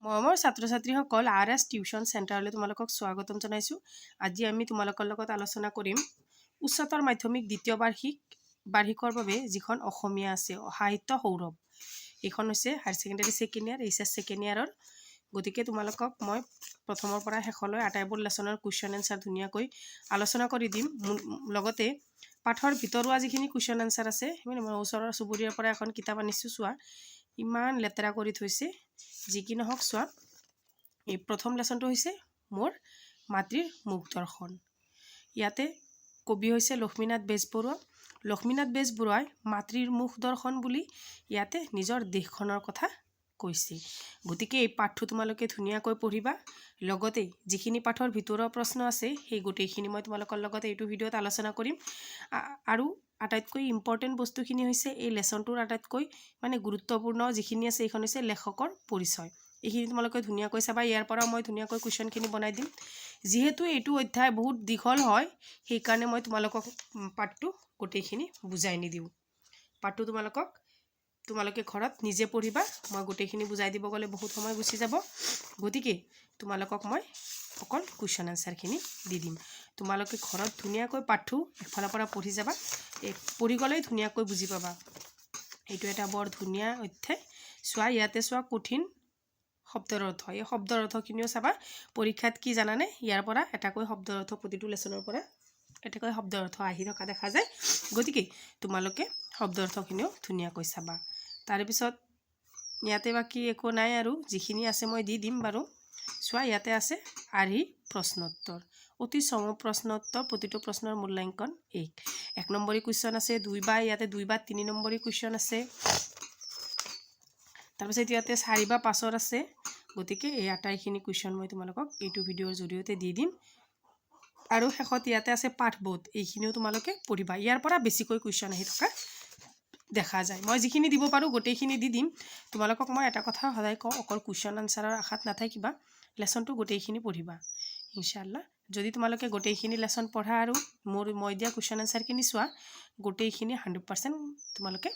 মৰমৰ ছাত্ৰ ছাত্ৰীসকল RS টিউশ্যন চেণ্টাৰলৈ তোমালোকক স্বাগতম জনাইছোঁ। আজি আমি তোমালোকৰ লগত আলোচনা কৰিম উচ্চতৰ মাধ্যমিক দ্বিতীয় বাৰ্ষিকৰ বাবে যিখন অসমীয়া আছে সাহিত্য সৌৰভ। এইখন হৈছে higher secondary second year HS second ইয়াৰৰ। গতিকে তোমালোকক মই প্ৰথমৰ পৰা শেষলৈ আটাইবোৰ লেচনৰ কুৱেশ্যন এনচাৰ ধুনীয়াকৈ আলোচনা কৰি দিম। লগতে পাঠৰ ভিতৰুৱা যিখিনি কুৱেশ্যন এনচাৰ আছে সেইখিনি মই ওচৰৰ চুবুৰীয়াৰ পৰা এখন কিতাপ আনিছোঁ। চোৱা ইমান লেতেৰা কৰি থৈছে। যি কি নহওক চোৱা, এই প্ৰথম লেচনটো হৈছে মোৰ মাতৃৰ মুখ দৰ্শন। ইয়াতে কবি হৈছে লক্ষ্মীনাথ বেজবৰুৱা। লক্ষ্মীনাথ বেজবৰুৱাই মাতৃৰ মুখ দৰ্শন বুলি ইয়াতে নিজৰ দেশখনৰ কথা কৈছে। গতিকে এই পাঠটো তোমালোকে ধুনীয়াকৈ পঢ়িবা। লগতে যিখিনি পাঠৰ ভিতৰুৱা প্ৰশ্ন আছে সেই গোটেইখিনি মই তোমালোকৰ লগত এইটো ভিডিঅ'ত আলোচনা কৰিম। আৰু আটাইতকৈ ইম্পৰ্টেণ্ট বস্তুখিনি হৈছে এই লেচনটোৰ আটাইতকৈ গুৰুত্বপূৰ্ণ যিখিনি আছে এইখন হৈছে লেখকৰ পৰিচয়। এইখিনি তোমালোকে ধুনীয়াকৈ চাবা। ইয়াৰ পৰা মই ধুনীয়াকৈ কুৱেশ্যনখিনি বনাই দিম। যিহেতু এইটো অধ্যায় বহুত দীঘল হয় সেইকাৰণে মই তোমালোকক পাঠটো গোটেইখিনি বুজাই নিদিওঁ। পাঠটো তোমালোকে ঘৰত নিজে পঢ়িবা। মই গোটেইখিনি বুজাই দিব গ'লে বহুত সময় গুচি যাব। গতিকে তোমালোকক মই অকল কুৱেশ্যন এনচাৰখিনি দি দিম। তোমালোকে ঘৰত ধুনীয়াকৈ পাঠটো এফালৰ পৰা পঢ়ি যাবা। পঢ়ি গ'লেই ধুনীয়াকৈ বুজি পাবা। এইটো এটা বৰ ধুনীয়া অধ্যায়। চোৱা ইয়াতে চোৱা কঠিন শব্দৰ অৰ্থ। এই শব্দৰ অৰ্থখিনিও চাবা। পৰীক্ষাত কি জানানে, ইয়াৰ পৰা এটাকৈ শব্দৰ অৰ্থ প্ৰতিটো লেচনৰ পৰা এটাকৈ শব্দৰ অৰ্থ আহি থকা দেখা যায়। গতিকে তোমালোকে শব্দৰ অৰ্থখিনিও ধুনীয়াকৈ চাবা। তাৰপিছত ইয়াতে বাকী একো নাই আৰু যিখিনি আছে মই দি দিম বাৰু। চোৱা ইয়াতে আছে আৰ্হি প্ৰশ্নোত্তৰ। অতি চমু প্ৰশ্নোত্তৰ, প্ৰতিটো প্ৰশ্নৰ মূল্যাংকন 1 নম্বৰী কুৱেশ্যন আছে। ইয়াতে 2 বা 3 নম্বৰী কুৱেশ্যন আছে। তাৰপিছত ইয়াতে 4 বা 5 আছে। গতিকে এই আটাইখিনি কুৱেশ্যন মই তোমালোকক এইটো ভিডিঅ'ৰ জৰিয়তে দি দিম। আৰু শেষত ইয়াতে আছে পাঠবোধ। এইখিনিও তোমালোকে পঢ়িবা। ইয়াৰ পৰা বেছিকৈ কুৱেশ্যন আহি থকা দেখা যায়। মই যিখিনি দিব পাৰোঁ গোটেইখিনি দি দিম। তোমালোকক মই এটা কথা সদায় কওঁ, অকল কুৱেশ্যন আনচাৰৰ আশাত নাথাকিবা, লেচনটো গোটেইখিনি পঢ়িবা ইনশাআল্লাহ। যদি তোমালোকে গোটেইখিনি লেচন পঢ়া আৰু মই দিয়া কুৱেশ্যন আনচাৰখিনি চোৱা, গোটেইখিনি 100% তোমালোকে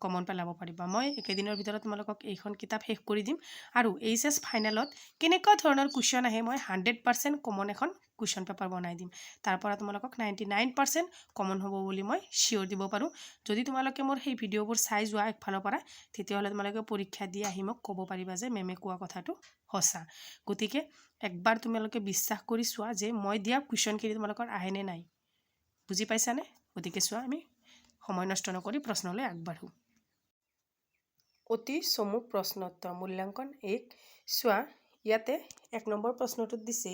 কমন পেলাব পাৰিবা। মই একেদিনৰ ভিতৰত তোমালোকক এইখন কিতাপ শেষ কৰি দিম। আৰু HS ফাইনেলত কেনেকুৱা ধৰণৰ কুৱেশ্যন আহে মই 100% কমন এখন কুৱেশ্যন পেপাৰ বনাই দিম। তাৰ পৰা তোমালোকক 99% কমন হ'ব বুলি মই চিয়'ৰ দিব পাৰোঁ। যদি তোমালোকে মোৰ সেই ভিডিঅ'বোৰ চাই যোৱা একফালৰ পৰা, তেতিয়াহ'লে তোমালোকে পৰীক্ষা দি আহি মোক ক'ব পাৰিবা যে মেমে কোৱা কথাটো সঁচা। গতিকে একবাৰ তোমালোকে বিশ্বাস কৰি চোৱা যে মই দিয়া কুৱেশ্যনখিনি তোমালোকৰ আহেনে নাই। বুজি পাইছানে? গতিকে চোৱা, আমি সময় নষ্ট নকৰি প্ৰশ্নলৈ আগবাঢ়োঁ। অতি চমু প্ৰশ্নোত্তৰ মূল্যাংকন 1। চোৱা ইয়াতে 1 নম্বৰ প্ৰশ্নটোত দিছে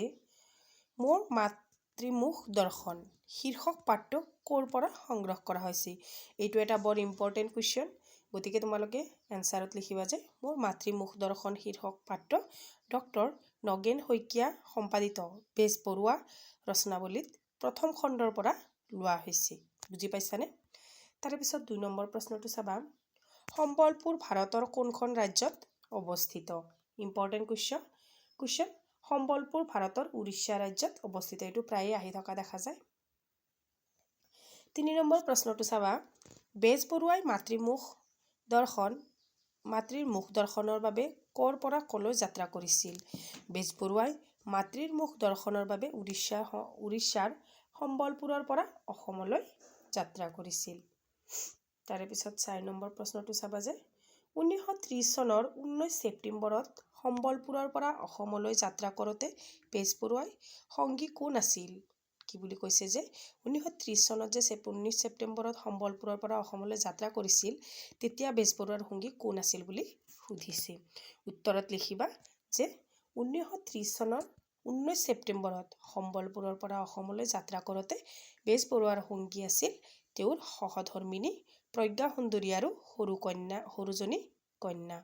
মোৰ মাতৃমুখ দৰ্শন শীৰ্ষক পাঠটো ক'ৰ পৰা সংগ্ৰহ কৰা হৈছে। এইটো এটা বৰ ইম্পৰ্টেণ্ট কুৱেশ্যন। গতিকে তোমালোকে এনচাৰত লিখিবা যে মোৰ মাতৃমুখ দৰ্শন শীৰ্ষক পাঠটো ডক্টৰ নগেন শইকীয়া সম্পাদিত বেজবৰুৱা ৰচনাৱলীত প্ৰথম খণ্ডৰ পৰা লোৱা হৈছে। বুজি পাইছানে? তাৰপিছত 2 নম্বৰ প্ৰশ্নটো চাবা। সম্বলপুৰ ভাৰতৰ কোনখন ৰাজ্যত অৱস্থিত? Important question. সম্বলপুৰ ভাৰতৰ উৰিষ্যা ৰাজ্যত অৱস্থিত। এইটো প্ৰায়ে আহি থকা দেখা যায়। 3 নম্বৰ প্ৰশ্নটো চাবা। বেজবৰুৱাই মাতৃৰ মুখ দৰ্শনৰ বাবে ক'ৰ পৰা ক'লৈ যাত্ৰা কৰিছিল? বেজবৰুৱাই মাতৃৰ মুখ দৰ্শনৰ বাবে উৰিষ্যাৰ সম্বলপুৰৰ পৰা অসমলৈ যাত্ৰা কৰিছিল। তাৰে পিছত 4 নম্বৰ প্ৰশ্নটো চাবা যে 1930 চনৰ 19 ছেপ্টেম্বৰত সম্বলপুৰৰ পৰা অসমলৈ যাত্ৰা কৰোঁতে বেজবৰুৱাই সংগী কোন আছিল? কি বুলি কৈছে যে 1930 চনত যে 19 ছেপ্টেম্বৰত সম্বলপুৰৰ পৰা অসমলৈ যাত্ৰা কৰিছিল, তেতিয়া বেজবৰুৱাৰ সংগী কোন আছিল বুলি সুধিছে। উত্তৰত লিখিবা যে 1930 চনৰ 19 ছেপ্টেম্বৰত সম্বলপুৰৰ পৰা অসমলৈ যাত্ৰা কৰোঁতে বেজবৰুৱাৰ সংগী আছিল তেওঁৰ সহধৰ্মিনী প্ৰজ্ঞা সুন্দৰী আৰু সৰুজনী কন্যা।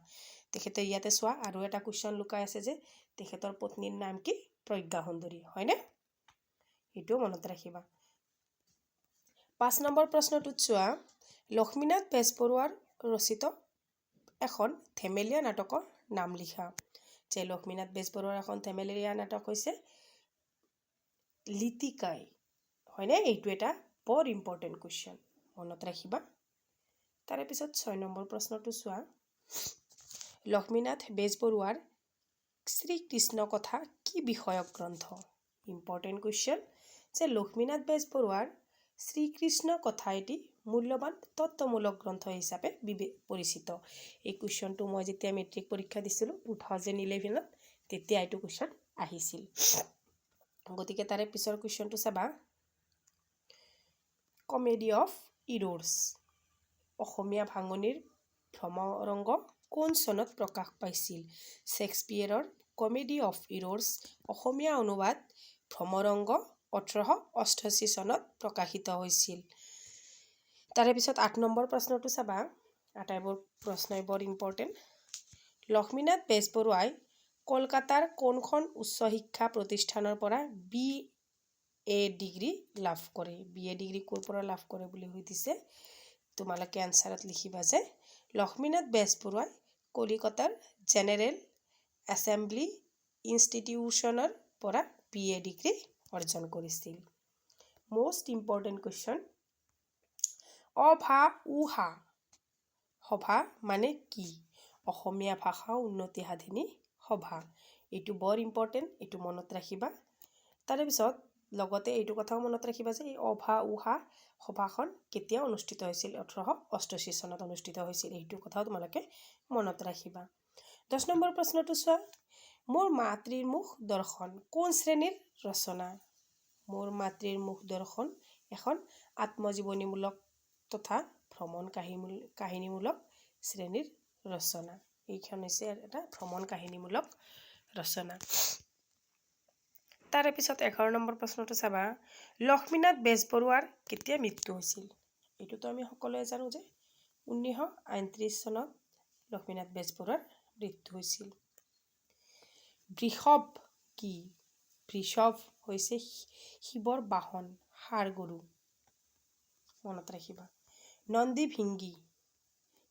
তেখেতে ইয়াতে চোৱা আৰু এটা কুৱেশ্যন লুকাই আছে যে তেখেতৰ পত্নীৰ নাম কি? প্ৰজ্ঞা সুন্দৰী, হয়নে? এইটোও মনত ৰাখিবা। 5 নম্বৰ প্ৰশ্নটোত চোৱা লক্ষ্মীনাথ বেজবৰুৱাৰ ৰচিত এখন ধেমেলীয়া নাটকৰ নাম লিখা। যে লক্ষ্মীনাথ বেজবৰুৱাৰ এখন ধেমেলীয়া নাটক হৈছে লিটিকাই, হয়নে? এইটো এটা বৰ ইম্পৰ্টেণ্ট কুৱেশ্যন, মনত ৰাখিবা। তাৰে পিছত 6 নম্বৰ প্ৰশ্নটো চোৱা লক্ষ্মীনাথ বেজবৰুৱাৰ শ্ৰীকৃষ্ণ কথা কি বিষয়ক গ্ৰন্থ? ইম্পৰ্টেণ্ট কুৱেশ্যন যে লক্ষ্মীনাথ বেজবৰুৱাৰ শ্ৰীকৃষ্ণ কথা এটি মূল্যৱান তত্ত্বমূলক গ্ৰন্থ হিচাপে পৰিচিত। এই কুৱেশ্যনটো মই যেতিয়া মেট্ৰিক পৰীক্ষা দিছিলোঁ 2011 তেতিয়া এইটো কুৱেশ্যন আহিছিল। গতিকে তাৰে পিছৰ কুৱেশ্যনটো চাবা, কমেডি অফ ইৰৰ্ছ অসমীয়া ভাঙনিৰ ভ্ৰমৰংগ কোন চনত প্ৰকাশ পাইছিল? শ্বেক্সপিয়েৰৰ কমেডি অফ ইৰৰ্ছ অসমীয়া অনুবাদ ভ্ৰমৰংগ 1888 চনত প্ৰকাশিত হৈছিল। তাৰে পিছত 8 নম্বৰ প্ৰশ্নটো চাবা, আটাইবোৰ প্ৰশ্নই বৰ ইম্পৰ্টেণ্ট। লক্ষ্মীনাথ বেজবৰুৱাই কলকাতাৰ কোনখন উচ্চ শিক্ষা প্ৰতিষ্ঠানৰ পৰা BA ডিগ্ৰী লাভ কৰে? BA ডিগ্ৰী ক'ৰ পৰা লাভ কৰে বুলি সুধিছে। তোমালোকে এনচাৰত লিখিবা যে লক্ষ্মীনাথ বেজবৰুৱাই কলিকতাৰ জেনেৰেল এছেম্বলি ইনষ্টিটিউশ্যনৰ পৰা BA ডিগ্ৰী অৰ্জন কৰিছিল। most important question, অভাউহা সভা মানে কি? অসমীয়া ভাষা উন্নতি সাধিনী সভা। এইটো বৰ ইম্পৰ্টেণ্ট, এইটো মনত ৰাখিবা। তাৰে পিছত লগতে এইটো কথাও মনত ৰাখিবা যে এই অভাউহা সভাখন কেতিয়া অনুষ্ঠিত হৈছিল? 1888 চনত অনুষ্ঠিত হৈছিল। এইটো কথাও তোমালোকে মনত ৰাখিবা। 10 নম্বৰ প্ৰশ্নটো চোৱা, মোৰ মাতৃৰ মুখ দৰ্শন কোন শ্ৰেণীৰ ৰচনা? মোৰ মাতৃৰ মুখ দৰ্শন এখন আত্মজীৱনীমূলক তথা ভ্ৰমণ কাহিনীমূলক শ্ৰেণীৰ ৰচনা। এইখন হৈছে এটা ভ্ৰমণ কাহিনীমূলক ৰচনা। তাৰে পিছত 11 নম্বৰ প্ৰশ্নটো চাবা, লক্ষ্মীনাথ বেজবৰুৱাৰ কেতিয়া মৃত্যু হৈছিল? এইটোতো আমি সকলোৱে জানো যে 1939 চনত লক্ষ্মীনাথ বেজবৰুৱাৰ মৃত্যু হৈছিল। বৃষভ কি? বৃষভ হৈছে শিৱৰ বাহন, ষাঁড় গৰু। মনত ৰাখিবা। নন্দীভিংগী,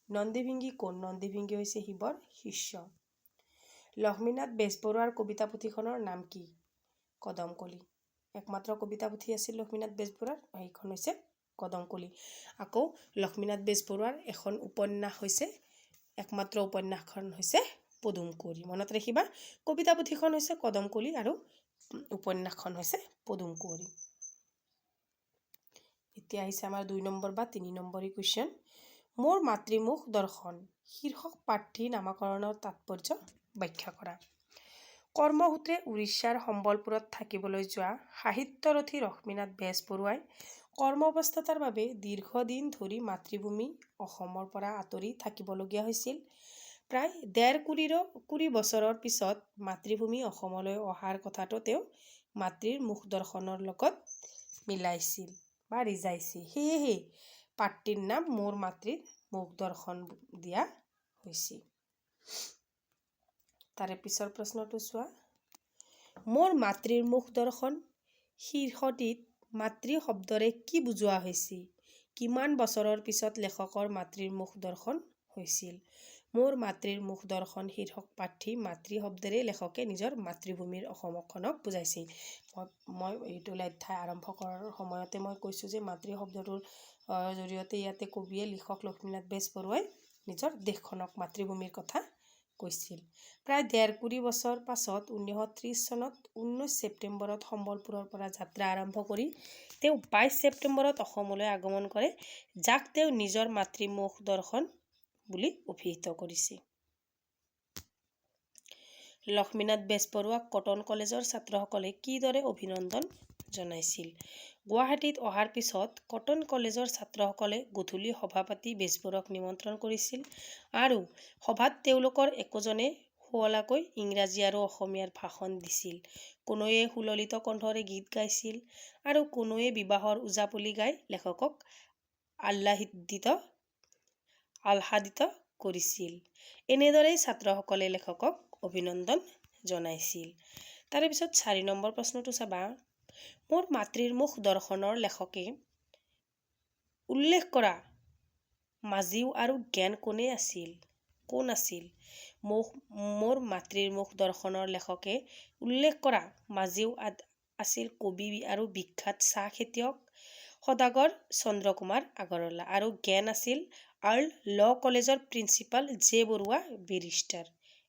নন্দীভিংগী কোন? নন্দীভিংগী হৈছে শিৱৰ শিষ্য। লক্ষ্মীনাথ বেজবৰুৱাৰ কবিতা পুথিখনৰ নাম কি? কদমকলি। একমাত্ৰ কবিতা পুথি আছিল লক্ষ্মীনাথ বেজবৰুৱাৰ, সেইখন হৈছে কদমকলি। আকৌ লক্ষ্মীনাথ বেজবৰুৱাৰ এখন উপন্যাস হৈছে, একমাত্ৰ উপন্যাসখন হৈছে পদুম কুঁৱৰী। মনত ৰাখিবা, কবিতা পুথিখন হৈছে কদমকলি আৰু উপন্যাসখন হৈছে পদুম কুঁৱৰী। এতিয়া আহিছে আমাৰ 2 নম্বৰ বা 3 নম্বৰী কুৱেশ্যন, মোৰ মাতৃমুখ দৰ্শন শীৰ্ষক প্ৰাৰ্থী নামাকৰণৰ তাৎপৰ্য ব্যাখ্যা কৰা। কৰ্মসূত্ৰে উৰিষ্যাৰ সম্বলপুৰত থাকিবলৈ যোৱা সাহিত্যৰথী লক্ষ্মীনাথ বেজবৰুৱাই কৰ্মব্যস্ততাৰ বাবে দীৰ্ঘদিন ধৰি মাতৃভূমি অসমৰ পৰা আঁতৰি থাকিবলগীয়া হৈছিল। প্ৰায় 1.5 বছৰৰ পিছত মাতৃভূমি অসমলৈ অহাৰ কথাটো তেওঁ মাতৃৰ মুখ দৰ্শনৰ লগত মিলাইছিল বা ৰিজাইছিল। সেয়েহে পাঠটিৰ নাম মোৰ মাতৃৰ মুখ দৰ্শন দিয়া হৈছিল। তাৰে পিছৰ প্ৰশ্নটো চোৱা, মোৰ মাতৃৰ মুখ দৰ্শন শীৰ্ষটিত মাতৃ শব্দৰে কি বুজোৱা হৈছে? কিমান বছৰৰ পিছত লেখকৰ মাতৃৰ মুখ দৰ্শন হৈছিল? মোৰ মাতৃৰ মুখ দৰ্শন শীৰ্ষক প্ৰাৰ্থী মাতৃ শব্দৰে লেখকে নিজৰ মাতৃভূমিৰ অসমখনক বুজাইছিল। মই এইটো অধ্যায় আৰম্ভ কৰাৰ সময়তে মই কৈছোঁ যে মাতৃ শব্দটোৰ জৰিয়তে ইয়াতে কবিয়ে লিখক লক্ষ্মীনাথ বেজবৰুৱাই নিজৰ দেশখনক মাতৃভূমিৰ কথা কৈছিল। প্ৰায় 1.5 বছৰ পাছত 1930 চনত 19 ছেপ্টেম্বৰত সম্বলপুৰৰ পৰা যাত্ৰা আৰম্ভ কৰি তেওঁ 22 ছেপ্টেম্বৰত অসমলৈ আগমন কৰে, যাক তেওঁ নিজৰ মাতৃমুখ দৰ্শন বুলি অভিহিত কৰিছে। লক্ষ্মীনাথ বেজবৰুৱাক কটন কলেজৰ ছাত্ৰসকলে কিদৰে অভিনন্দন জনাইছিল? গুৱাহাটীত অহাৰ পিছত কটন কলেজৰ ছাত্ৰসকলে গধূলি সভা পাতি বেজবৰুৱাক নিমন্ত্ৰণ কৰিছিল আৰু সভাত তেওঁলোকৰ একোজনে শুৱলাকৈ ইংৰাজী আৰু অসমীয়াৰ ভাষণ দিছিল। কোনোৱে সুললিত কণ্ঠৰে গীত গাইছিল আৰু কোনোৱে বিবাহৰ ওজাপুলি গাই লেখকক আহ্লাদিত কৰিছিল। এনেদৰেই ছাত্ৰসকলে লেখকক অভিনন্দন জনাইছিল। তাৰে পিছত 4 নম্বৰ প্ৰশ্নটো চাবা, মোৰ মাতৃৰ মুখ দৰ্শনৰ লেখকে উল্লেখ কৰা মাজীও আৰু জ্ঞান কোন আছিল? মোৰ মাতৃৰ মুখ দৰ্শনৰ লেখকে উল্লেখ কৰা মাজীও আছিল কবি আৰু বিখ্যাত চাহ খেতিয়ক সদাগৰ চন্দ্ৰ কুমাৰ আগৰৱালা আৰু জ্ঞান আছিল আৰ্ল ল' কলেজৰ principal J Barua barrister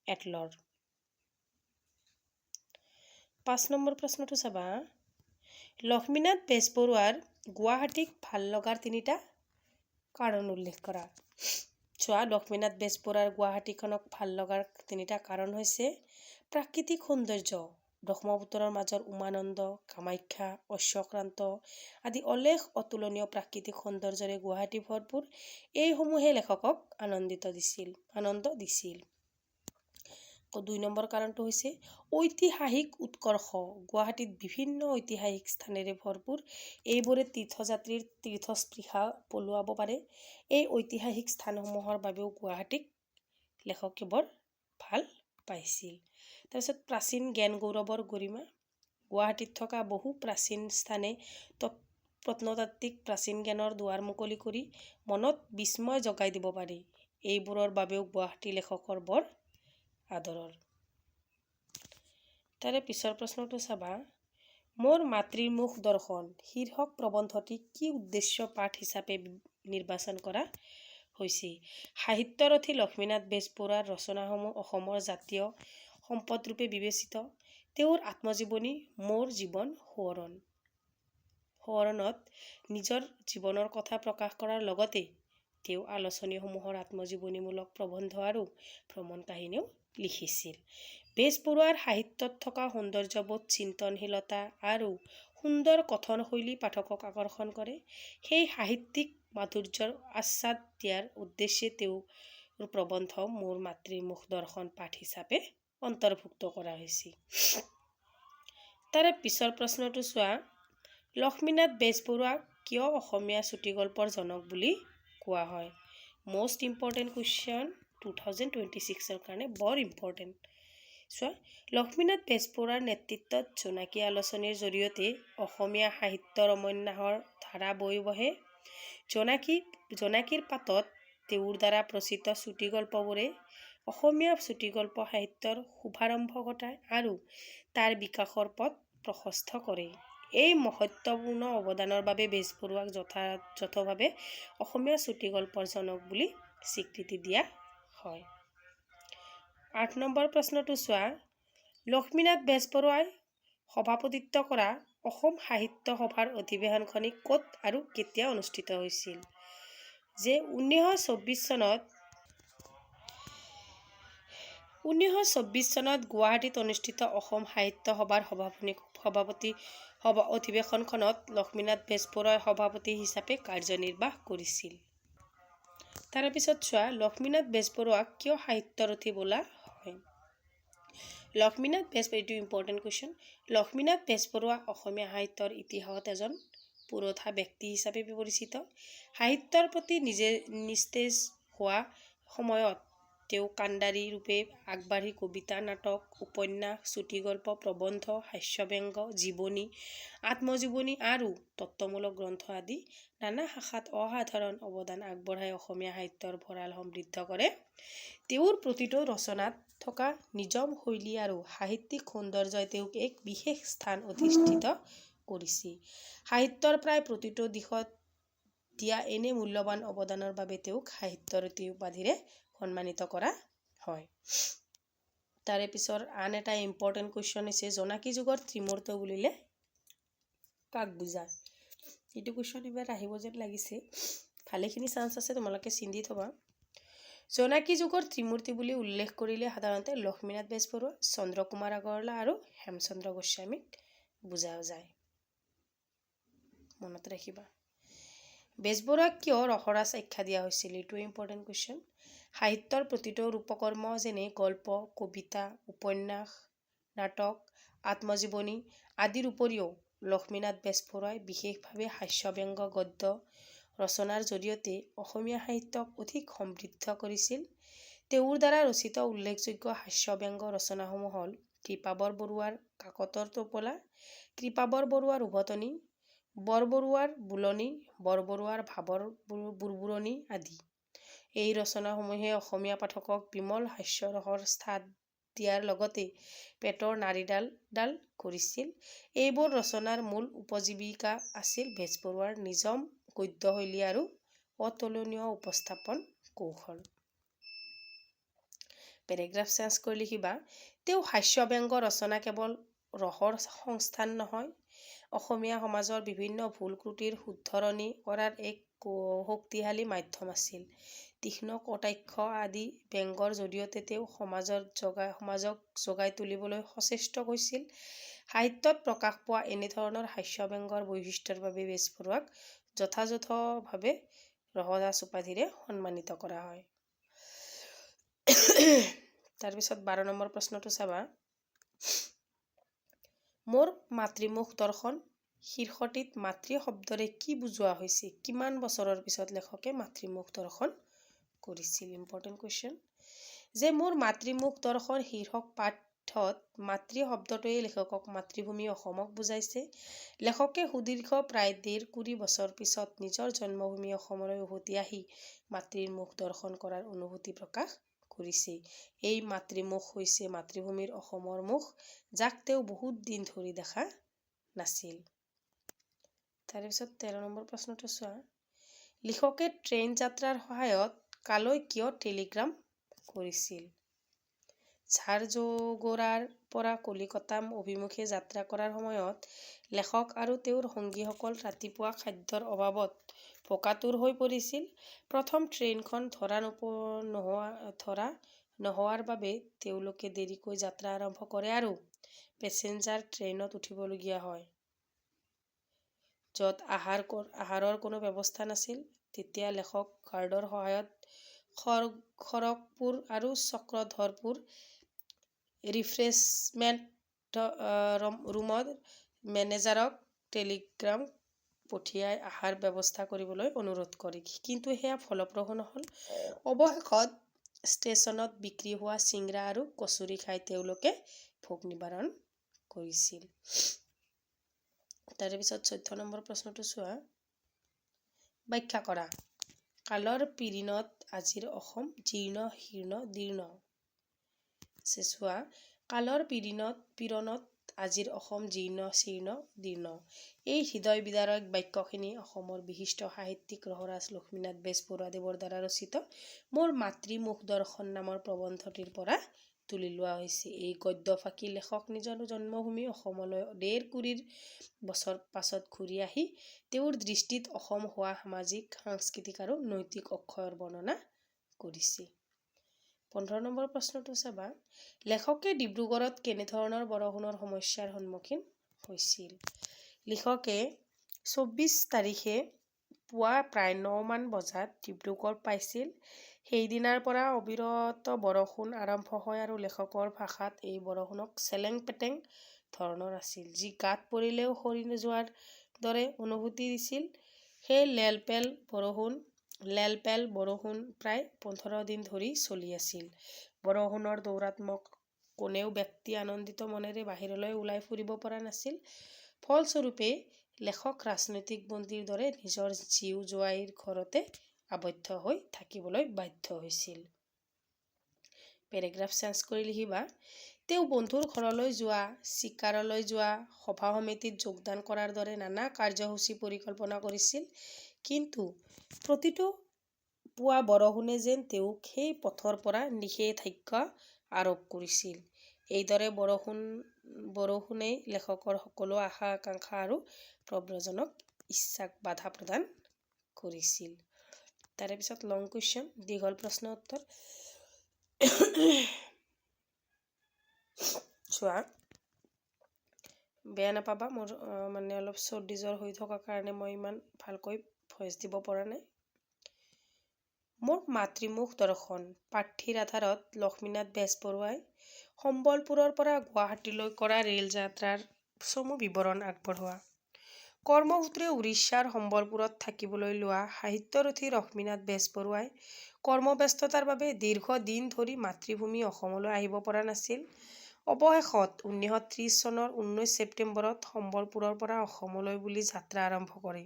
at লৰ। 5 নম্বৰ প্ৰশ্নটো চাবা। লক্ষ্মীনাথ বেজবৰুৱাৰ গুৱাহাটীক ভাল লগাৰ 3টা কাৰণ উল্লেখ কৰা। চোৱা, লক্ষ্মীনাথ বেজবৰুৱাৰ গুৱাহাটীখনক ভাল লগাৰ 3টা কাৰণ হৈছে প্ৰাকৃতিক সৌন্দৰ্য, ব্ৰহ্মপুত্ৰৰ মাজৰ উমানন্দ, কামাখ্যা, অশ্বক্ৰান্ত আদি অলেখ অতুলনীয় প্ৰাকৃতিক সৌন্দৰ্যৰে গুৱাহাটী ভৰপূৰ। এইসমূহে লেখকক আনন্দ দিছিল। 2 নম্বৰ কাৰণটো হৈছে ঐতিহাসিক উৎকৰ্ষ। গুৱাহাটীত বিভিন্ন ঐতিহাসিক স্থানেৰে ভৰপূৰ। এইবোৰে তীৰ্থযাত্ৰীৰ তীৰ্থস্পৃহা পলুৱাব পাৰে। এই ঐতিহাসিক স্থানসমূহৰ বাবেও গুৱাহাটীক লেখকে বৰ ভাল পাইছিল। তাৰপিছত প্ৰাচীন জ্ঞান গৌৰৱৰ গৰিমা। গুৱাহাটীত থকা বহু প্ৰাচীন স্থানে প্ৰত্নতাত্ত্বিক প্ৰাচীন জ্ঞানৰ দুৱাৰ মুকলি কৰি মনত বিস্ময় জগাই দিব পাৰি। এইবোৰৰ বাবেও গুৱাহাটী লেখকৰ বৰ আদৰৰ। তাৰে পিছৰ প্ৰশ্নটো চাবা। মোৰ মাতৃৰ মুখ দৰ্শন শীৰ্ষক প্ৰবন্ধটি কি উদ্দেশ্য পাঠ হিচাপে নিৰ্বাচন কৰা হৈছে? সাহিত্যৰথী লক্ষ্মীনাথ বেজবৰুৱাৰ ৰচনাসমূহ অসমৰ জাতীয় সম্পদৰূপে বিবেচিত। তেওঁৰ আত্মজীৱনী মোৰ জীৱন সোঁৱৰণত নিজৰ জীৱনৰ কথা প্ৰকাশ কৰাৰ লগতে তেওঁ আলোচনীসমূহৰ আত্মজীৱনীমূলক প্ৰবন্ধ আৰু ভ্ৰমণ কাহিনীও লিখিছিল। বেজবৰুৱাৰ সাহিত্যত থকা সৌন্দৰ্যবোধ, চিন্তনশীলতা আৰু সুন্দৰ কথনশৈলী পাঠকক আকৰ্ষণ কৰে। সেই সাহিত্যিক মাধুৰ্যৰ আস্বাদ দিয়াৰ উদ্দেশ্যে তেওঁৰ প্ৰবন্ধ মোৰ মাতৃৰ মুখ দৰ্শন পাঠ হিচাপে অন্তৰ্ভুক্ত কৰা হৈছে। তাৰে পিছৰ প্ৰশ্নটো চোৱা। লক্ষ্মীনাথ বেজবৰুৱাক কিয় অসমীয়া চুটিগল্পৰ জনক বুলি কোৱা হয়? মষ্ট ইম্পৰ্টেণ্ট কুৱেশ্যন 2026ৰ কাৰণে বৰ ইম্পৰ্টেণ্ট। চোৱা, লক্ষ্মীনাথ বেজবৰুৱাৰ নেতৃত্বত জোনাকী আলোচনীৰ জৰিয়তে অসমীয়া সাহিত্য ৰমন্যাসৰ ধাৰা বৈ বহে। জোনাকীৰ পাতত তেওঁৰ দ্বাৰা প্ৰচিত চুটিগল্পবোৰে অসমীয়া চুটিগল্প সাহিত্যৰ শুভাৰম্ভ ঘটায় আৰু তাৰ বিকাশৰ পথ প্ৰশস্ত কৰে। এই মহত্বপূৰ্ণ অৱদানৰ বাবে বেজবৰুৱাক যথাযথভাৱে অসমীয়া চুটিগল্পৰ জনক বুলি স্বীকৃতি দিয়া হয়। 8 নম্বৰ প্ৰশ্নটো চোৱা। লক্ষ্মীনাথ বেজবৰুৱাই সভাপতিত্ব কৰা অসম সাহিত্য সভাৰ অধিৱেশনখনি ক'ত আৰু কেতিয়া অনুষ্ঠিত হৈছিল? যে 1924 চনত গুৱাহাটীত অনুষ্ঠিত অসম সাহিত্য সভাৰ সভাপতি অধিৱেশনখনত লক্ষ্মীনাথ বেজবৰুৱাই সভাপতি হিচাপে কাৰ্যনিৰ্বাহ কৰিছিল। তাৰ পিছত চোৱা, লক্ষ্মীনাথ বেজবৰুৱাক কিয় সাহিত্যৰথী বোলা হয়? এইটো ইম্পৰ্টেণ্ট কুৱেশ্যন। লক্ষ্মীনাথ বেজবৰুৱা অসমীয়া সাহিত্যৰ ইতিহাসত এজন পুৰোধা ব্যক্তি হিচাপে পৰিচিত। সাহিত্যৰ প্ৰতি নিস্তেজ হোৱা সময়ত তেওঁ কাণ্ডাৰী ৰূপে আগবাঢ়ি কবিতা, নাটক, উপন্যাস, চুটিগল্প, প্ৰবন্ধ, হাস্যব্যংগ, জীৱনী, আত্মজীৱনী আৰু তত্ত্বমূলক গ্ৰন্থ আদি নানা শাখাত অসাধাৰণ অৱদান আগবঢ়াই অসমীয়া সাহিত্যৰ ভঁৰাল সমৃদ্ধ কৰে। তেওঁৰ প্ৰতিটো ৰচনাত থকা নিজম শৈলী আৰু সাহিত্যিক সৌন্দৰ্যই তেওঁক এক বিশেষ স্থান অধিষ্ঠিত কৰিছে। সাহিত্যৰ প্ৰায় প্ৰতিটো দিশত দিয়া এনে মূল্যৱান অৱদানৰ বাবে তেওঁক সাহিত্যৰথী উপাধিৰে সন্মানিত কৰা হয়। তাৰে পিছৰ আন এটা ইম্পৰ্টেণ্ট কুৱেশ্যন হৈছে জোনাকী যুগৰ ত্ৰিমূৰ্ত বুলিলে কাক বুজায়? এইটো কুৱেশ্যন এইবাৰ আহিব যেন লাগিছে। ভালেখিনি চান্স আছে, তোমালোকে চিন্তি থবা। জোনাকী যুগৰ ত্ৰিমূৰ্তি বুলি উল্লেখ কৰিলে সাধাৰণতে লক্ষ্মীনাথ বেজবৰুৱা, চন্দ্ৰকুমাৰ আগৰৱালা আৰু হেমচন্দ্ৰ গোস্বামীক বুজা যায়। মনত ৰাখিবা। বেজবৰুৱাক কিয় ৰসৰাজ আখ্যা দিয়া হৈছিল? এইটো ইম্পৰ্টেণ্ট কুৱেশ্যন। সাহিত্যৰ প্ৰতিটো ৰূপকৰ্ম যেনে গল্প, কবিতা, উপন্যাস, নাটক, আত্মজীৱনী আদিৰ উপৰিও লক্ষ্মীনাথ বেজবৰুৱাই বিশেষভাৱে হাস্যব্যংগ গদ্য ৰচনাৰ জৰিয়তে অসমীয়া সাহিত্যক অধিক সমৃদ্ধ কৰিছিল। তেওঁৰ দ্বাৰা ৰচিত উল্লেখযোগ্য হাস্যব্যংগ ৰচনাসমূহ হ'ল কৃপাবৰ বৰুৱাৰ কাকতৰ টোপোলা, কৃপাবৰ বৰুৱাৰ উভতনি, বৰবৰুৱাৰ বুলনি, বৰবৰুৱাৰ ভাৱৰ বুৰবুৰণি আদি। এই ৰচনাসমূহে অসমীয়া পাঠকক বিমল হাস্যৰসৰ স্বাদ দিয়াৰ লগতে পেটৰ নাড়ীডাল কৰিছিল। এইবোৰ ৰচনাৰ মূল উপজীৱিকা আছিল বেজবৰুৱাৰ নিজম গদ্যশৈলী আৰু অতুলনীয় উপস্থাপন কৌশল। পেৰেগ্ৰাফ চেঞ্জ কৰি লিখিবা। তেওঁ হাস্যব্যংগ ৰচনা কেৱল ৰহৰ সংস্থান নহয়। অসমীয়া সমাজৰ বিভিন্ন ভুল ত্ৰুটিৰ শুধৰণি কৰাৰ এক শক্তিশালী মাধ্যম আছিল। তীক্ষ্ণ কটাক্ষ আদি ব্যংগৰ জৰিয়তে তেওঁ সমাজক জগাই তুলিবলৈ সচেষ্ট হৈছিল। সাহিত্যত প্ৰকাশ পোৱা এনেধৰণৰ হাস্য ব্যংগৰ বৈশিষ্ট্যৰ বাবে বেজবৰুৱাক যথাযথভাৱে ৰসৰাজ উপাধিৰে সন্মানিত কৰা হয়। তাৰপিছত 12 নম্বৰ প্ৰশ্নটো চাবা। মোৰ মাতৃমুখ দৰ্শন শীৰ্ষটিত মাতৃ শব্দৰে কি বুজোৱা হৈছে? কিমান বছৰৰ পিছত লেখকে মাতৃমুখ দৰ্শন কৰিছিল? Important question. যে মোৰ মাতৃমুখ দৰ্শন শীৰ্ষক পাঠত মাতৃ শব্দটোৱে লেখকক মাতৃভূমি অসমক বুজাইছে। লেখকে সুদীৰ্ঘ প্ৰায় 1.5 বছৰ পিছত নিজৰ জন্মভূমি অসমলৈ উভতি আহি মাতৃৰ মুখ দৰ্শন কৰাৰ অনুভূতি প্ৰকাশ কৰিছে। এই মাতৃমুখ হৈছে মাতৃভূমিৰ অসমৰ মুখ, যাক তেওঁ বহুত দিন ধৰি দেখা নাছিল। তাৰপিছত 13 নম্বৰ প্ৰশ্নটো চোৱা। লিখকে ট্ৰেইন যাত্ৰাৰ সহায়ত কালৈ কিয় টেলিগ্ৰাম কৰিছিল? ঝাৰজোগোৰাৰ পৰা কলিকতা অভিমুখে যাত্ৰা কৰাৰ সময়ত লেখক আৰু তেওঁৰ সঙ্গীসকল ৰাতিপুৱা খাদ্যৰ অভাৱত ভোকাতুৰ হৈ পৰিছিল। প্ৰথম ট্ৰেইনখন ধৰা নোহোৱাৰ বাবে তেওঁলোকে দেৰিকৈ যাত্ৰা আৰম্ভ কৰে আৰু পেছেঞ্জাৰ ট্ৰেইনত উঠিবলগীয়া হয়, য'ত আহাৰৰ কোনো ব্যৱস্থা নাছিল। তেতিয়া লেখক গাৰ্ডৰ সহায়ত খড়গপুৰ আৰু চক্ৰধৰপুৰ ৰিফ্ৰেছমেণ্ট ৰুমৰ মেনেজাৰক টেলিগ্ৰাম পঠিয়াই আহাৰ ব্যৱস্থা কৰিবলৈ অনুৰোধ কৰে, কিন্তু সেয়া ফলপ্ৰসূ নহ'ল। অৱশেষত ষ্টেচনত বিক্ৰী হোৱা চিংৰা আৰু কচুৰি খাই তেওঁলোকে ভোক নিবাৰণ কৰিছিল। তাৰপিছত 14 নম্বৰ প্ৰশ্নটো চোৱা। ব্যাখ্যা কৰা। কালৰ পীড়নত আজিৰ অসম জীৰ্ণ শীৰ্ণ দীৰ্ণ। চোৱা। কালৰ পীড়নত আজিৰ অসম জীৰ্ণ শীৰ্ণ দীৰ্ণ। এই হৃদয় বিদাৰক বাক্যখিনি অসমৰ বিশিষ্ট সাহিত্যিক ৰসৰাজ লক্ষ্মীনাথ বেজবৰুৱাদেৱৰ দ্বাৰা ৰচিত মোৰ মাতৃমুখ দৰ্শন নামৰ প্ৰবন্ধটিৰ পৰা তুলি লোৱা হৈছে। এই গদ্যফাকি লেখক নিজৰ জন্মভূমি অসমলৈ 1.5 বছৰ পাছত ঘূৰি আহি তেওঁৰ দৃষ্টিত অসম হোৱা সামাজিক, সাংস্কৃতিক আৰু নৈতিক অক্ষয়ৰ বৰ্ণনা কৰিছে। 15 নম্বৰ প্ৰশ্নটো চাবা। লেখকে ডিব্ৰুগড়ত কেনেধৰণৰ বৰষুণৰ সমস্যাৰ সন্মুখীন হৈছিল? লিখকে 24 তাৰিখে পুৱা প্ৰায় 9 মান বজাত ডিব্ৰুগড় পাইছিল। সেইদিনাৰ পৰা অবিৰত বৰষুণ আৰম্ভ হয় আৰু লেখকৰ ভাষাত এই বৰষুণক চেলেং পেটেং ধৰণৰ আছিল, যি গাত পৰিলেও সৰি যোৱাৰ দৰে অনুভূতি দিছিল। সেই লেলপেল বৰষুণ প্ৰায় 15 দিন ধৰি চলি আছিল। বৰষুণৰ দৌৰাত্মক কোনেও ব্যক্তি আনন্দিত মনেৰে বাহিৰলৈ ওলাই ফুৰিব পৰা নাছিল। ফলস্বৰূপে লেখক ৰাজনৈতিক বন্দীৰ দৰে নিজৰ জীউ জোৱাইৰ ঘৰতে আবদ্ধ হৈ থাকিবলৈ বাধ্য হৈছিল। পেৰেগ্ৰাফ চেঞ্জ কৰি লিখিবা। তেওঁ বন্ধুৰ ঘৰলৈ যোৱা, চিকাৰলৈ যোৱা, সভা সমিতিত যোগদান কৰাৰ দৰে নানা কাৰ্যসূচী পৰিকল্পনা কৰিছিল, কিন্তু প্ৰতিটো পুৱা বৰষুণে যেন তেওঁক সেই পথৰ পৰা নিষেধাজ্ঞা আৰোপ কৰিছিল। এইদৰে বৰষুণেই লেখকৰ সকলো আশা আকাংক্ষা আৰু প্ৰব্ৰজনক ইচ্ছাক বাধা প্ৰদান কৰিছিল। তাৰে পিছত লং কুৱেশ্যন, দীঘল প্ৰশ্ন উত্তৰ। চোৱা, বেয়া নাপাবা, মোৰ অলপ চৰ্দি জ্বৰ হৈ থকাৰ কাৰণে মই ইমান ভালকৈ ভইচ দিব পৰা নাই। মোৰ মাতৃমুখ দৰ্শন পাঠ্যিৰ আধাৰত লক্ষ্মীনাথ বেজবৰুৱাই সম্বলপুৰৰ পৰা গুৱাহাটীলৈ কৰা ৰেল যাত্ৰাৰ চমু বিৱৰণ আগবঢ়োৱা। কৰ্মসূত্ৰে উৰিষ্যাৰ সম্বলপুৰত থাকিবলৈ লোৱা সাহিত্যৰথী লক্ষ্মীনাথ বেজবৰুৱাই কৰ্মব্যস্ততাৰ বাবে দীৰ্ঘ দিন ধৰি মাতৃভূমি অসমলৈ আহিব পৰা নাছিল। অৱশেষত 1930 চনৰ 19 ছেপ্টেম্বৰত সম্বলপুৰৰ পৰা অসমলৈ বুলি যাত্ৰা আৰম্ভ কৰে।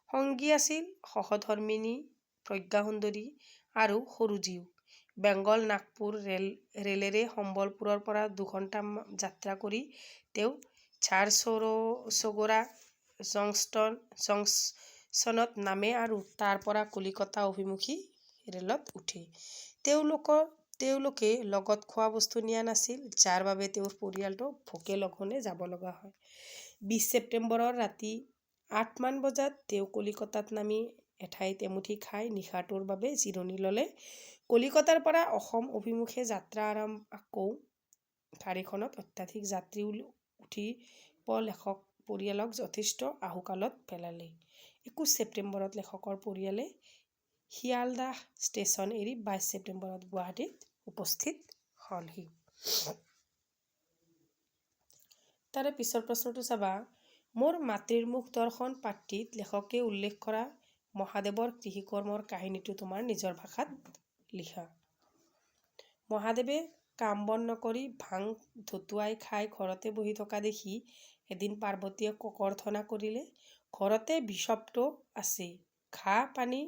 সংগী আছিল সহধৰ্মিনী, প্ৰজ্ঞাসুন্দৰী আৰু সৰু জীউ। বেংগল-নাগপুৰ ৰেলেৰে সম্বলপুৰৰ পৰা 2 ঘণ্টা যাত্ৰা কৰি তেওঁ ঝাৰচৌগোৰা জংচনত নামে আৰু তাৰ পৰা কলিকতা অভিমুখী ৰেলত উঠে। তেওঁলোকে লগত খোৱা বস্তু নিয়া নাছিল, যাৰ বাবে তেওঁৰ পৰিয়ালটো ভোকে লঘোণে যাব লগা হয়। 20 ছেপ্টেম্বৰৰ ৰাতি 8মান বজাত তেওঁ কলিকতাত নামি এঠাইত এমুঠি খাই নিশাটোৰ বাবে জিৰণি ল'লে। কলিকতাৰ পৰা অসম অভিমুখে যাত্ৰা আকৌ গাড়ীখনত অত্যাধিক যাত্ৰী উঠিব লেখক পৰিয়ালক যথেষ্ট আহুকালত পেলালে। 21 ছেপ্টেম্বৰত লেখকৰ পৰিয়ালে শিয়ালদাহ ষ্টেচন এৰি 22 ছেপ্টেম্বৰত গুৱাহাটীত উপস্থিত হলহি। তাৰে পিছৰ প্ৰশ্নটো চাবা, মোৰ মাতৃৰ মুখ দৰ্শন পাঠটিত লেখকে উল্লেখ কৰা মহাদেৱৰ কৃষিকৰ্মৰ কাহিনীটো তোমাৰ নিজৰ ভাষাত লিখা। মহাদেৱে কাম বন নকৰি ভাং ধতুৱাই খাই ঘৰতে বহি থকা দেখি এদিন পাৰ্বতীয়ে ককৰ্থনা কৰিলে, ঘৰতে বিষপটো আছে, ঘাঁহ পানী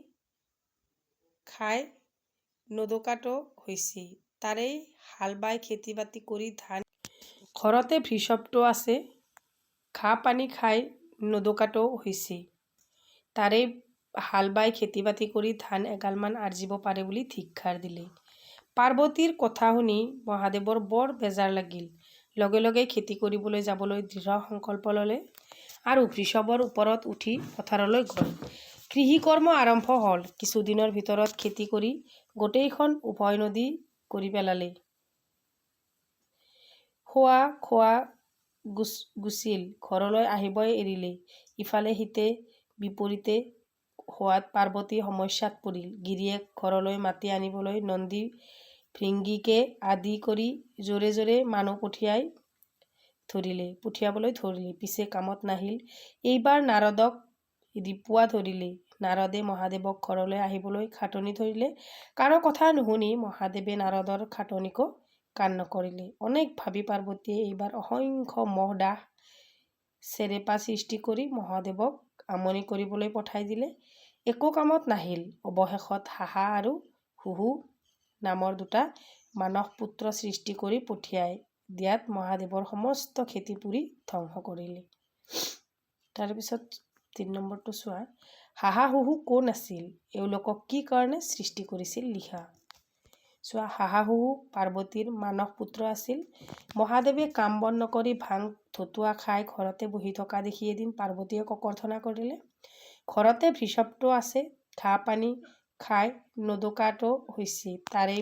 খাই নদকাটো হৈছে, তাৰেই হাল বাই খেতি বাতি কৰি ধান ঘৰতে বিষপটো আছে, ঘাঁহ পানী খাই নদকাটো হৈছে, তাৰেই হাল বাই খেতি বাতি কৰি ধান এগালমান আৰ্জিব পাৰে বুলি ধিক্কাৰ দিলে। পাৰ্বতীৰ কথা শুনি মহাদেৱৰ বৰ বেজাৰ লাগিল। লগে লগে খেতি কৰিবলৈ যাবলৈ দৃঢ় সংকল্প ল'লে আৰু বৃষভৰ ওপৰত উঠি পথাৰলৈ গ'ল। কৃষিকৰ্ম আৰম্ভ হ'ল। কিছুদিনৰ ভিতৰত খেতি কৰি গোটেইখন উভয় নদী কৰি পেলালে। খোৱা খোৱা গুচিল, ঘৰলৈ আহিবই এৰিলে। ইফালে হিতে বিপৰীতে হোৱাত পাৰ্বতী সমস্যাত পৰিল। গিৰিয়েক ঘৰলৈ মাতি আনিবলৈ নন্দী ভৃঙ্গীকে আদি কৰি জোৰে জোৰে মানুহ পঠিয়াবলৈ ধৰিলে, পিছে কামত নাহিল। এইবাৰ নাৰদক ৰিপুৱা ধৰিলে। নাৰদে মহাদেৱক ঘৰলৈ আহিবলৈ খাটনি ধৰিলে। কাৰো কথা নুশুনি মহাদেৱে নাৰদৰ খাটনিকো কাণ নকৰিলে। অনেক ভাবি পাৰ্বতীয়ে এইবাৰ অসংখ্য মহ দাহ চেৰেপা সৃষ্টি কৰি মহাদেৱক আমনি কৰিবলৈ পঠাই দিলে। একো কামত নাহিল। অৱশেষত হাহা আৰু হুহু নামৰ দুটা মানস পুত্ৰ সৃষ্টি কৰি পঠিয়াই দিয়াত মহাদেৱৰ সমস্ত খেতি পুৰি ধ্বংস কৰিলে। তাৰপিছত 3 নম্বৰটো চোৱা, হাহা হুহু কোন আছিল, এওঁলোকক কি কাৰণে সৃষ্টি কৰিছিল লিখা। চোৱা, হাহা হুহু পাৰ্বতীৰ মানস পুত্ৰ আছিল। মহাদেৱে কাম বন নকৰি ভাং ধতুৱা খাই ঘৰতে বহি থকা দেখি এদিন পাৰ্বতীয়ে ককৰ্থনা কৰিলে, ঘৰতে বিষপটো আছে, ঘাঁহ পানী খাই নদকাটো হৈছে, তাৰেই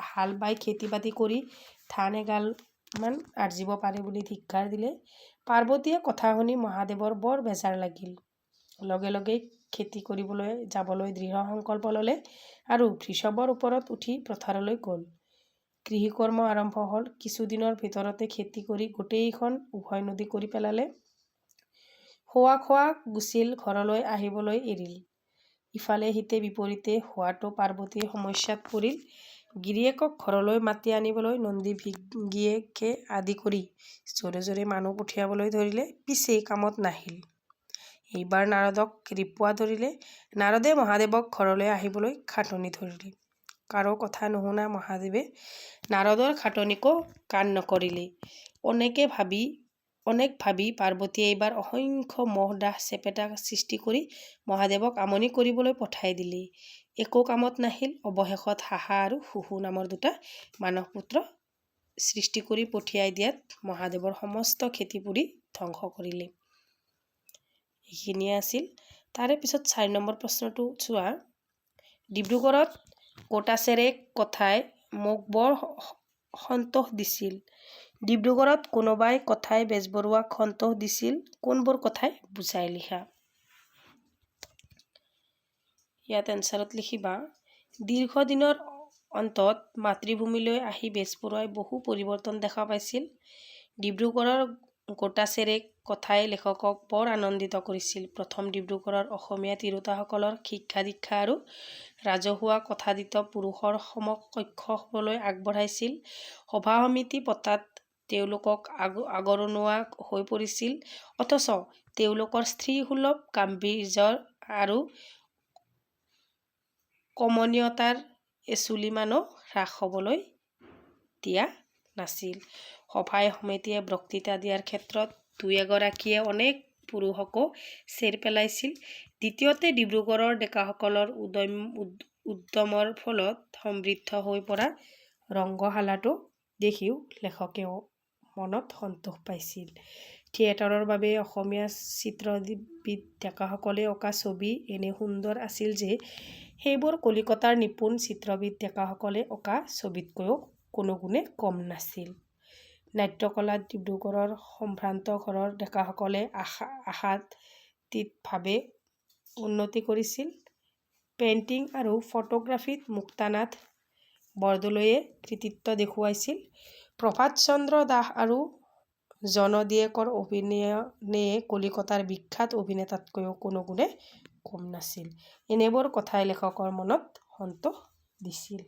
হাল বাই খেতি বাতি কৰি ধান এগালমান আৰ্জিব পাৰে বুলি ধিক্কাৰ দিলে। পাৰ্বতীয়ে কথা শুনি মহাদেৱৰ বৰ বেজাৰ লাগিল। লগে লগে খেতি কৰিবলৈ যাবলৈ দৃঢ় সংকল্প ল'লে আৰু বৃষভৰ ওপৰত উঠি পথাৰলৈ গ'ল। কৃষিকৰ্ম আৰম্ভ হ'ল। কিছুদিনৰ ভিতৰতে খেতি কৰি গোটেইখন উভয় নদী কৰি পেলালে। খোৱা খোৱা গুচিল, ঘৰলৈ আহিবলৈ এৰিল। ইফালে হিতে বিপৰীতে হোৱাতো পাৰ্বতীৰ সমস্যাত পৰিল। গিৰিয়েকক ঘৰলৈ মাতি আনিবলৈ নন্দী ভৃঙ্গীকে আদি কৰি জোৰে জোৰে মানুহ পঠিয়াবলৈ ধৰিলে, পিছে কামত নাহিল। এইবাৰ নাৰদক ৰিপুৱা ধৰিলে। নাৰদে মহাদেৱক ঘৰলৈ আহিবলৈ খাটনি ধৰিলে। কাৰো কথা নুশুনা মহাদেৱে নাৰদৰ খাটনিকো কাণ নকৰিলে। অনেক ভাবি পাৰ্বতীয়ে এইবাৰ অসংখ্য মহ দাহ চেপেটা সৃষ্টি কৰি মহাদেৱক আমনি কৰিবলৈ পঠাই দিলে। একো কামত নাহিল। অৱশেষত হাহা আৰু হুহু নামৰ দুটা মানস পুত্ৰ সৃষ্টি কৰি পঠিয়াই দিয়াত মহাদেৱৰ সমস্ত খেতি পুৰি ধ্বংস কৰিলে। এইখিনিয়ে আছিল। তাৰে পিছত 4 নম্বৰ প্ৰশ্নটো চোৱা, ডিব্ৰুগড়ত গোটাচেৰেক কথাই মোক বৰ সন্তোষ দিছিল। ডিব্ৰুগড়ত কোনোবাই কথাই বেজবৰুৱাক সন্তোষ দিছিল, কোনবোৰ কথাই বুজাই লিখা। ইয়াত এনচাৰত লিখিবা, দীৰ্ঘদিনৰ অন্তত মাতৃভূমিলৈ আহি বেজবৰুৱাই বহু পৰিৱৰ্তন দেখা পাইছিল। ডিব্ৰুগড়ৰ গোটাচেৰেক কথাই লেখকক বৰ আনন্দিত কৰিছিল। প্ৰথম ডিব্ৰুগড়ৰ অসমীয়া তিৰোতাসকলৰ শিক্ষা দীক্ষা আৰু ৰাজহুৱা কথাদিত পুৰুষৰ সমকক্ষ হ'বলৈ আগবঢ়াইছিল। সভা সমিতি পতাত তেওঁলোকক আগৰণুৱা হৈ পৰিছিল, অথচ তেওঁলোকৰ স্ত্ৰীসুলভ গাম্ভীৰ্যৰ আৰু কমনীয়তাৰ এচুলিমানো হ্ৰাস হ'বলৈ দিয়া নাছিল। সভাই সমিতিয়ে বক্তৃতা দিয়াৰ ক্ষেত্ৰত দুই এগৰাকীয়ে অনেক পুৰুষকো চেৰ পেলাইছিল। দ্বিতীয়তে ডিব্ৰুগড়ৰ ডেকাসকলৰ উদ্যমৰ ফলত সমৃদ্ধ হৈ পৰা ৰংগশালাটো দেখিও লেখকে মনত সন্তোষ পাইছিল। থিয়েটাৰৰ বাবে অসমীয়া চিত্ৰবিদ ডেকাসকলে অঁকা ছবি এনে সুন্দৰ আছিল যে সেইবোৰ কলিকতাৰ নিপুণ চিত্ৰবিদ ডেকাসকলে অঁকা ছবিতকৈও কোনো গুণে কম নাছিল। নাট্যকলাত ডিব্ৰুগড়ৰ সম্ভ্ৰান্ত ঘৰৰ ডেকাসকলে আশাতীতভাৱে উন্নতি কৰিছিল। পেইণ্টিং আৰু ফটোগ্ৰাফীত মুক্তানাথ বৰদলৈয়ে কৃতিত্ব দেখুৱাইছিল। প্ৰভাত চন্দ্ৰ দাস আৰু জনদিয়েকৰ অভিনয়ে কলিকতাৰ বিখ্যাত অভিনেতাতকৈও কোনো গুণে কম নাছিল। এনেবোৰ কথাই লেখকৰ মনত সন্তোষ দিছিল।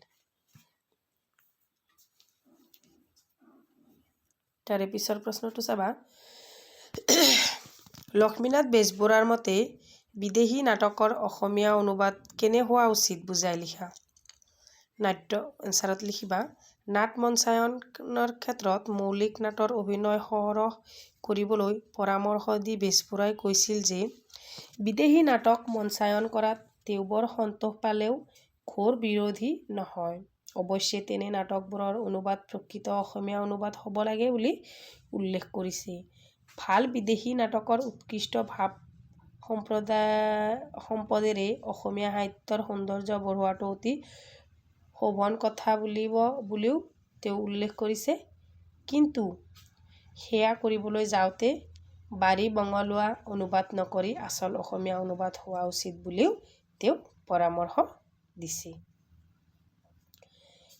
তাৰে পিছৰ প্ৰশ্নটো চাবা। লক্ষ্মীনাথ বেজবৰুৱাৰ মতে বিদেশী নাটকৰ অসমীয়া অনুবাদ কেনে হোৱা উচিত বুজাই লিখা। এনচাৰত লিখিবা, নাট মঞ্চায়নৰ ক্ষেত্ৰত মৌলিক নাটৰ অভিনয় সৰহ কৰিবলৈ পৰামৰ্শ দি বেজবৰুৱাই কৈছিল যে বিদেশী নাটক মঞ্চায়ন কৰাত তেওঁ বৰ সন্তোষ পালেও ঘোৰ বিৰোধী নহয়। অৱশ্যে তেনে নাটকবোৰৰ অনুবাদ প্ৰকৃত অসমীয়া অনুবাদ হ'ব লাগে বুলি উল্লেখ কৰিছে। ভাল বিদেশী নাটকৰ উৎকৃষ্ট ভাৱ সম্পদেৰে অসমীয়া সাহিত্যৰ সৌন্দৰ্য বঢ়োৱাটো অতি শোভন কথা বুলিও তেওঁ উল্লেখ কৰিছে। কিন্তু সেয়া কৰিবলৈ যাওঁতে বাৰী বঙলোৱা অনুবাদ নকৰি আচল অসমীয়া অনুবাদ হোৱা উচিত বুলিও তেওঁ পৰামৰ্শ দিছে।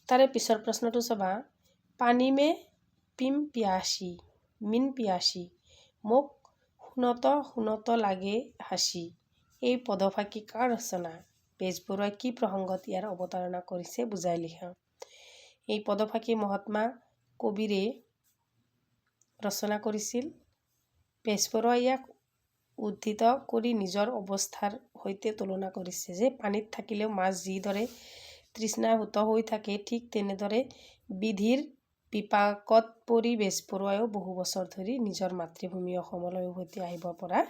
তাৰে পিছৰ প্ৰশ্নটো চাবা। পানী মে পিম পিয়াসী মিন পিয়াসী মোক শুনত লাগে হাসি এই পদফাকি কাৰ ৰচনা? বেজবৰুৱাই কি প্ৰসংগত ইয়াৰ অৱতাৰণা কৰিছে বুজাই লিখা। এই পদফাকি মহাত্মা কবীৰে ৰচনা কৰিছিল। বেজবৰুৱাই ইয়াক উদ্ধৃত কৰি নিজৰ অৱস্থাৰ সৈতে তুলনা কৰিছে যে পানীত থাকিলেও মাছ যিদৰে তৃষ্ণাহত হৈ থাকে ঠিক তেনেদৰে বিধিৰ বিপাকত পৰি বেজবৰুৱাইও বহু বছৰ ধৰি নিজৰ মাতৃভূমি অসমলৈ উভতি আহিব পৰা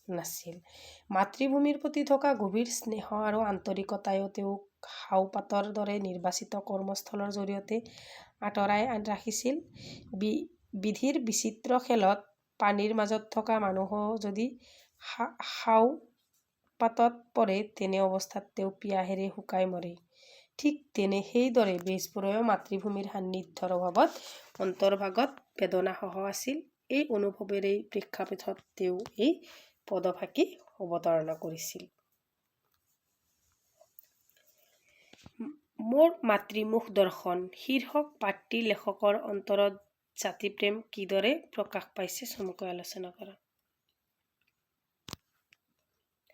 নাছিল। মাতৃভূমিৰ প্ৰতি থকা গভীৰ স্নেহ আৰু আন্তৰিকতায়ো তেওঁক হাওপাতৰ দৰে নিৰ্বাচিত কৰ্মস্থলৰ জৰিয়তে আঁতৰাই ৰাখিছিল। বিধিৰ বিচিত্ৰ খেলত পানীৰ মাজত থকা মানুহো যদি হাওপাতত পৰে তেনে অৱস্থাত তেওঁ পিয়াহেৰে শুকাই মৰে। ঠিক সেইদৰে বেজবৰুৱাইও মাতৃভূমিৰ সান্নিধ্যৰ অভাৱত অন্তৰভাগত বেদনাসহ আছিল। এই অনুভৱেৰে প্ৰেক্ষাপটত তেওঁ এই পদফাকি অৱতাৰণা কৰিছিল। মোৰ মাতৃমুখ দৰ্শন শীৰ্ষক পাঠটি লেখকৰ অন্তৰত জাতিপ্ৰেম কিদৰে প্ৰকাশ পাইছে চমুকৈ আলোচনা কৰা।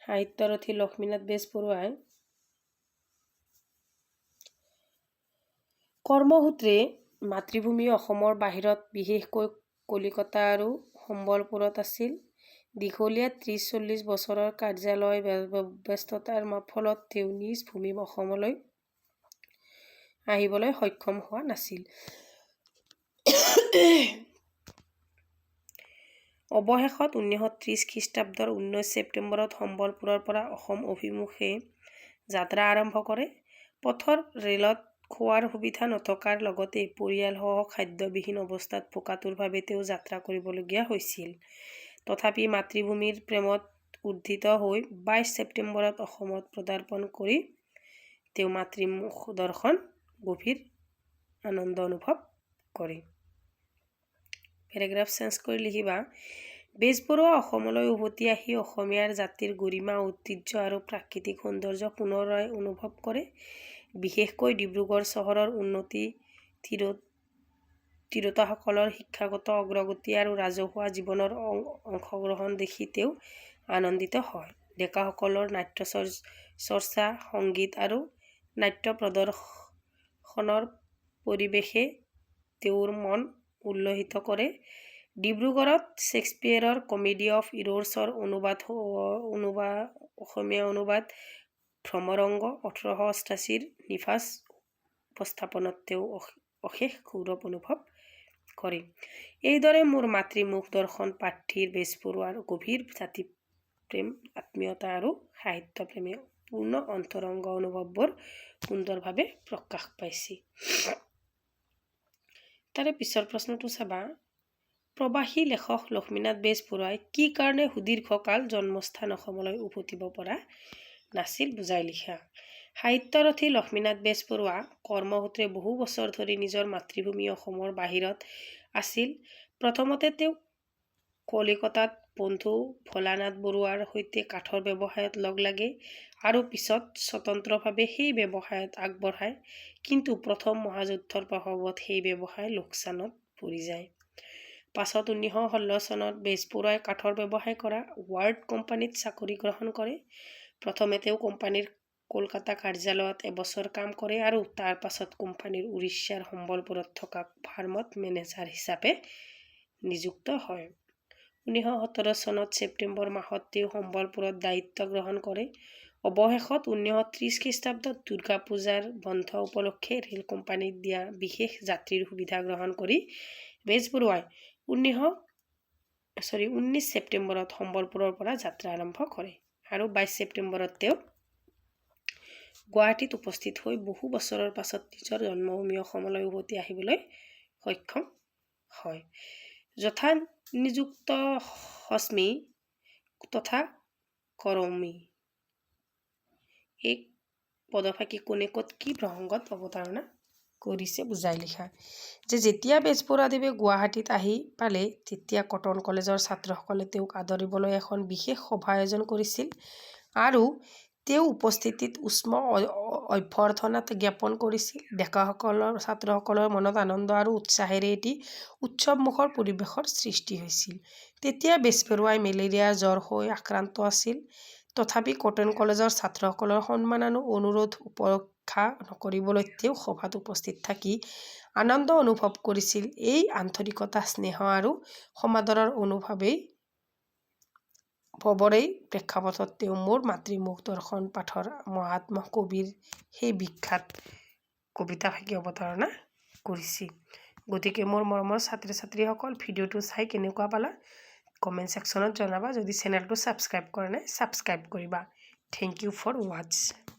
সাহিত্যৰথী লক্ষ্মীনাথ বেজবৰুৱাই কৰ্মসূত্ৰে মাতৃভূমি অসমৰ বাহিৰত বিশেষকৈ কলিকতা আৰু সম্বলপুৰত আছিল। দীঘলীয়া ৩০-৪০ বছৰৰ কাৰ্যালয় ব্যস্ততাৰ ফলত তেওঁ নিজ ভূমি অসমলৈ আহিবলৈ সক্ষম হোৱা নাছিল। অৱশেষত 1930 খ্ৰীষ্টাব্দৰ 19 ছেপ্টেম্বৰত সম্বলপুৰৰ পৰা অসম অভিমুখে যাত্ৰা আৰম্ভ কৰে। পথৰ ৰেলত খোৱাৰ সুবিধা নথকাৰ লগতে পৰিয়ালসহ খাদ্যবিহীন অৱস্থাত ভোকাতুৰভাৱে তেওঁ যাত্ৰা কৰিবলগীয়া হৈছিল। তথাপি মাতৃভূমিৰ প্ৰেমত উদ্ধত হৈ 22 ছেপ্টেম্বৰত অসমত পদাৰ্পণ কৰি তেওঁ মাতৃমুখ দৰ্শন গভীৰ আনন্দ অনুভৱ কৰে। পেৰেগ্ৰাফ চেঞ্জ কৰি লিখিবা। বেজবৰুৱা অসমলৈ উভতি আহি অসমীয়াৰ জাতিৰ গৰিমা ঐতিহ্য আৰু প্ৰাকৃতিক সৌন্দৰ্য পুনৰাই অনুভৱ কৰে। বিশেষকৈ ডিব্ৰুগড় চহৰৰ উন্নতি তিৰোতাসকলৰ শিক্ষাগত অগ্ৰগতি আৰু ৰাজহুৱা জীৱনৰ অংশগ্ৰহণ দেখি তেওঁ আনন্দিত হয়। ডেকাসকলৰ নাট্য চৰ্চা সংগীত আৰু নাট্য প্ৰদৰ্শনৰ পৰিৱেশে তেওঁৰ মন উল্লসিত কৰে। ডিব্ৰুগড়ত শ্বেক্সপিয়েৰৰ কমেডি অফ ইৰৰ্ছৰ অসমীয়া অনুবাদ ভ্ৰমৰংগ 1888 নিভাঁজ উপস্থাপনত তেওঁ অশেষ গৌৰৱ অনুভৱ কৰে। এইদৰে মোৰ মাতৃমুখ দৰ্শন পাঠটিৰ বেজবৰুৱাৰ গভীৰ জাতিপ্ৰেম আত্মীয়তা আৰু সাহিত্যপ্ৰেমে পূৰ্ণ অন্তৰংগ অনুভৱবোৰ সুন্দৰভাৱে প্ৰকাশ পাইছে। তাৰে পিছৰ প্ৰশ্নটো চাবা, প্ৰবাসী লেখক লক্ষ্মীনাথ বেজবৰুৱাই কি কাৰণে সুদীৰ্ঘকাল জন্মস্থান অসমলৈ উভতিব পৰা নাছিল বুজাই লিখা। সাহিত্যৰথী লক্ষ্মীনাথ বেজবৰুৱা কৰ্মসূত্ৰে বহু বছৰ ধৰি নিজৰ মাতৃভূমি অসমৰ বাহিৰত আছিল। প্ৰথমতে তেওঁ কলিকতাত বন্ধু ভোলানাথ বৰুৱাৰ সৈতে কাঠৰ ব্যৱসায়ত লগ লাগে আৰু পিছত স্বতন্ত্ৰভাৱে সেই ব্যৱসায়ত আগবঢ়ায়। কিন্তু প্ৰথম মহাযুদ্ধৰ প্ৰভাৱত সেই ব্যৱসায় লোকচানত পৰি যায়। পাছত 1916 চনত বেজবৰুৱাই কাঠৰ ব্যৱসায় কৰা ৱাৰ্ড কোম্পানীত চাকৰি গ্ৰহণ কৰে। প্ৰথমে তেওঁ কোম্পানীৰ কলকাতা কাৰ্যালয়ত এবছৰ কাম কৰে আৰু তাৰ পাছত কোম্পানীৰ উৰিষ্যাৰ সম্বলপুৰত থকা ফাৰ্মত মেনেজাৰ হিচাপে নিযুক্ত হয়। 1917 চনত ছেপ্টেম্বৰ মাহত তেওঁ সম্বলপুৰত দায়িত্ব গ্ৰহণ কৰে। অৱশেষত 1930 খ্ৰীষ্টাব্দত দুৰ্গা পূজাৰ বন্ধ উপলক্ষে ৰেল কোম্পানীত দিয়া বিশেষ যাত্ৰীৰ সুবিধা গ্ৰহণ কৰি বেজবৰুৱাই 19 ছেপ্টেম্বৰত সম্বলপুৰৰ পৰা যাত্ৰা আৰম্ভ কৰে আৰু 22 ছেপ্টেম্বৰত তেওঁ গুৱাহাটীত উপস্থিত হৈ বহু বছৰৰ পাছত নিজৰ জন্মভূমি অসমলৈ উভতি আহিবলৈ সক্ষম হয়। যথা নিযুক্ত হস্মি তথা কৰমি। এই পদফাকি কোনে ক'ত কি প্ৰসংগত অৱতাৰণা কৰিছে বুজাই লিখা। যে যেতিয়া বেজবৰুৱাদেৱে গুৱাহাটীত আহি পালে তেতিয়া কটন কলেজৰ ছাত্ৰসকলে তেওঁক আদৰিবলৈ এখন বিশেষ সভা আয়োজন কৰিছিল আৰু তেওঁ উপস্থিতিত উষ্ম অভ্যৰ্থনা জ্ঞাপন কৰিছিল। ডেকাসকলৰ ছাত্ৰসকলৰ মনত আনন্দ আৰু উৎসাহেৰে এটি উৎসৱমুখৰ পৰিৱেশৰ সৃষ্টি হৈছিল। তেতিয়া বেজবৰুৱাই মেলেৰিয়াৰ জ্বৰ হৈ আক্ৰান্ত আছিল। তথাপি কটন কলেজৰ ছাত্ৰসকলৰ সন্মান আৰু অনুৰোধ উপেক্ষা নকৰিবলৈ তেওঁ সভাত উপস্থিত থাকি আনন্দ অনুভৱ কৰিছিল। এই আন্তৰিকতা, স্নেহ আৰু সমাদৰৰ অনুভৱেই প্ৰেক্ষাপটত তেওঁ মোৰ মাতৃমুখ দৰ্শন পাঠৰ মহাত্মা কবিৰ সেই বিখ্যাত কবিতাফাকি অৱতাৰণা কৰিছিল। গতিকে মোৰ মৰমৰ ছাত্ৰ ছাত্ৰীসকল, ভিডিঅ'টো চাই কেনেকুৱা পালা কমেণ্ট ছেকশ্যনত জনাবা। যদি চেনেলটো ছাবস্ক্ৰাইব কৰা নাই ছাবস্ক্ৰাইব কৰিবা। Thank you for ৱাটছ।